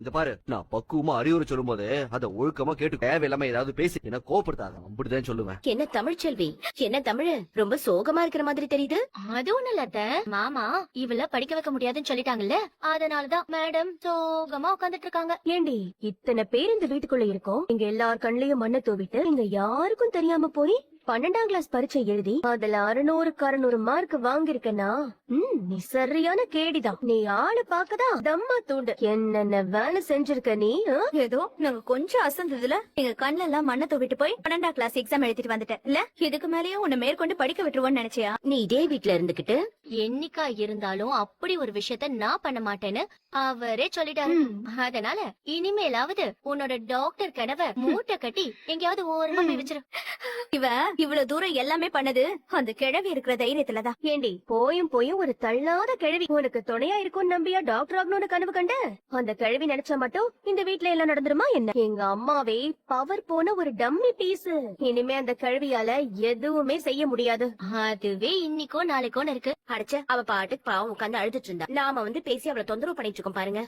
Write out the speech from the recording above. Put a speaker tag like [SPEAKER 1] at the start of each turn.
[SPEAKER 1] இந்த பாரு, நான் பக்குவமா அறிவுரை சொல்லும் போது அதை ஒழுக்கமா கேட்டு தேவையில்லாம ஏதாவது பேசி என்ன கோபப்படுத்தாத, அப்படிதான் சொல்லுவேன்.
[SPEAKER 2] என்ன தமிழ்ச்செல்வி, என்ன தமிழ் ரொம்ப சோகமா இருக்கிற மாதிரி தெரியுது. அது ஒண்ணு இல்ல அத்தை, மாமா இவள படிக்க வைக்க முடியாதுன்னு சொல்லிட்டாங்கல்ல, அதனாலதான் மேடம் சோகமா உட்கார்ந்துட்டு இருக்காங்க.
[SPEAKER 3] ஏண்டி இத்தனை பேர் இந்த வீட்டுக்குள்ள இருக்கோம், இங்க எல்லார் கண்ணிலையும் மண்ணை தூவிட்டு இங்க யாருக்கும் தெரியாம போய் 12ஆம் கிளாஸ் பரீட்சை எழுதி அதுல 600 மார்க் வாங்கிருக்கனா நீ சரியான கேடிதான். நீ ஆளு பாக்கதான் தம்மா தூண்டு. என்னென்ன வேலை செஞ்சிருக்க நீ?
[SPEAKER 2] ஏதோ நாங்க கொஞ்சம் அசந்ததுல எங்க கண்ணுல எல்லாம் மண்ணை தூவிட்டு போய் 12ஆம் கிளாஸ் எக்ஸாம் எழுதிட்டு வந்துட்டேன் இல்ல. இதுக்கு மேலயும் உன்னை மேற்கொண்டு படிக்க விட்டுருவோன்னு நினைச்சியா? நீ இதே வீட்டுல இருந்துகிட்டு என்னைக்கா இருந்தாலும் அப்படி ஒரு விஷயத்த நான் பண்ண மாட்டேன்னு அவரே சொல்லிட்டாரு. அதனால இனிமேலாவது உன்னோட டாக்டர் கனவை மூட்டை கட்டி எங்கேயாவது ஓரமா போய் வச்சிரு. இவ்வளவு தூரம் எல்லாமே பண்ணது அந்த கிழவி இருக்கிற தைரியத்துலதான்.
[SPEAKER 3] ஏண்டி போயும் ஒரு தள்ளாத கிழவி உனக்கு துணையா இருக்கும் நம்பியா டாக்டர் ஆகணும்னு கனவு கண்ட? அந்த கிழவி நினைச்சா மட்டும் இந்த வீட்ல எல்லாம் நடந்துருமா என்ன? எங்க அம்மாவே பவர் போன ஒரு டம்மி பீஸ். இனிமே அந்த கிழவியால எதுவுமே செய்ய முடியாது.
[SPEAKER 2] அதுவே இன்னைக்கோ நாளைக்கோன்னு இருக்கு. அடைச்ச அவ பாட்டுக்கு பாவம் உட்கார்ந்து அழுதுட்டு இருந்தா. நாம வந்து பேசி அவளை தொந்தரவு பண்ணிட்டு இருக்கோம் பாருங்க.